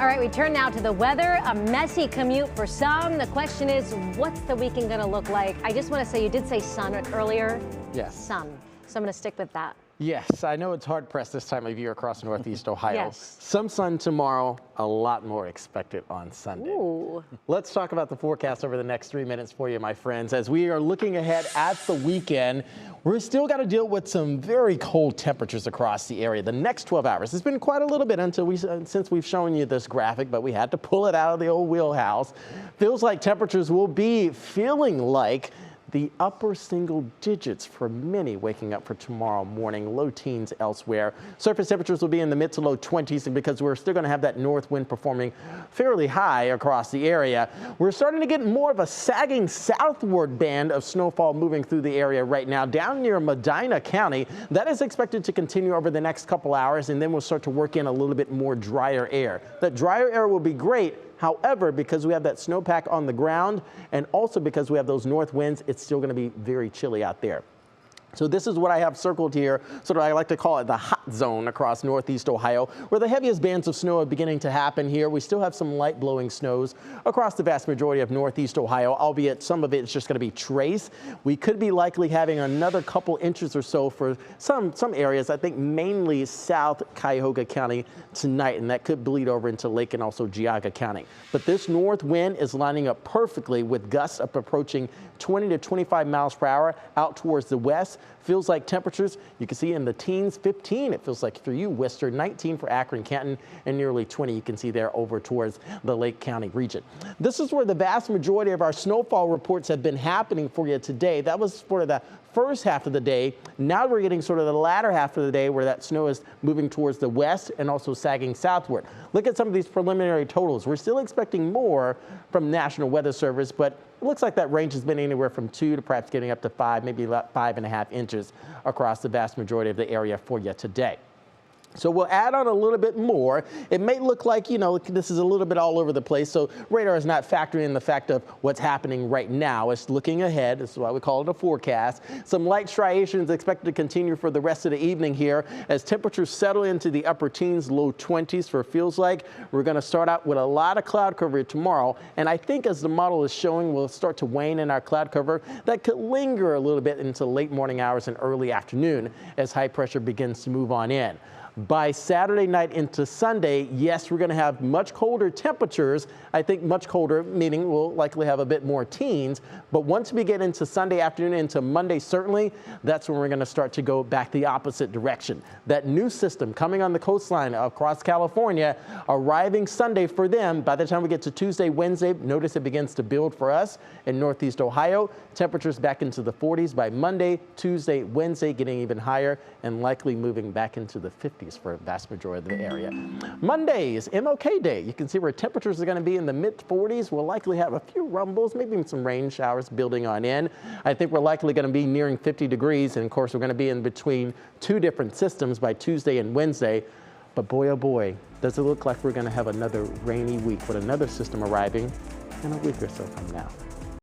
All right, we turn now to the weather. A messy commute for some. The question is, what's the weekend going to look like? I just want to say, you did say sun earlier. Yes. Sun. So I'm going to stick with that. Yes, I know it's hard pressed this time of year across Northeast Ohio. Yes. Some sun tomorrow, a lot more expected on Sunday. Ooh. Let's talk about the forecast over the next 3 minutes for you, my friends. As we are looking ahead at the weekend, we're still got to deal with some very cold temperatures across the area. The next 12 hours, it's been quite a little bit since we've shown you this graphic, but we had to pull it out of the old wheelhouse. Feels like temperatures will be feeling like the upper single digits for many waking up for tomorrow morning, low teens elsewhere. Surface temperatures will be in the mid to low 20s, and because we're still going to have that north wind performing fairly high across the area, we're starting to get more of a sagging southward band of snowfall moving through the area right now down near Medina County. That is expected to continue over the next couple hours, and then we'll start to work in a little bit more drier air. That drier air will be great. However, because we have that snowpack on the ground and also because we have those north winds, it's still going to be very chilly out there. So this is what I have circled here, sort of I like to call it the hot zone across Northeast Ohio, where the heaviest bands of snow are beginning to happen here. We still have some light blowing snows across the vast majority of Northeast Ohio, albeit some of it is just going to be trace. We could be likely having another couple inches or so for some areas, I think mainly South Cuyahoga County tonight, and that could bleed over into Lake and also Geauga County. But this north wind is lining up perfectly with gusts up approaching 20 to 25 miles per hour out towards the west. Feels like temperatures you can see in the teens, 15 it feels like for you, Worcester, 19 for Akron, Canton, and nearly 20 you can see there over towards the Lake County region. This is where the vast majority of our snowfall reports have been happening for you today. That was for the first half of the day. Now we're getting sort of the latter half of the day where that snow is moving towards the west and also sagging southward. Look at some of these preliminary totals. We're still expecting more from National Weather Service, but it looks like that range has been anywhere from 2 to perhaps getting up to 5, maybe about 5.5 inches across the vast majority of the area for you today. So we'll add on a little bit more. It may look like, you know, this is a little bit all over the place. So radar is not factoring in the fact of what's happening right now. It's looking ahead. This is why we call it a forecast. Some light striations expected to continue for the rest of the evening here as temperatures settle into the upper teens, low 20s for feels like. We're going to start out with a lot of cloud cover tomorrow. And I think as the model is showing, we'll start to wane in our cloud cover. That could linger a little bit into late morning hours and early afternoon as high pressure begins to move on in. By Saturday night into Sunday, yes, we're going to have much colder temperatures. I think much colder, meaning we'll likely have a bit more teens. But once we get into Sunday afternoon, into Monday, certainly, that's when we're going to start to go back the opposite direction. That new system coming on the coastline across California, arriving Sunday for them. By the time we get to Tuesday, Wednesday, notice it begins to build for us in Northeast Ohio. Temperatures back into the 40s by Monday, Tuesday, Wednesday, getting even higher and likely moving back into the 50s for a vast majority of the area. Monday is MLK Day. You can see where temperatures are going to be in the mid 40s. We'll likely have a few rumbles, maybe some rain showers building on in. I think we're likely going to be nearing 50 degrees. And of course, we're going to be in between two different systems by Tuesday and Wednesday. But boy, oh boy, does it look like we're going to have another rainy week with another system arriving in a week or so from now.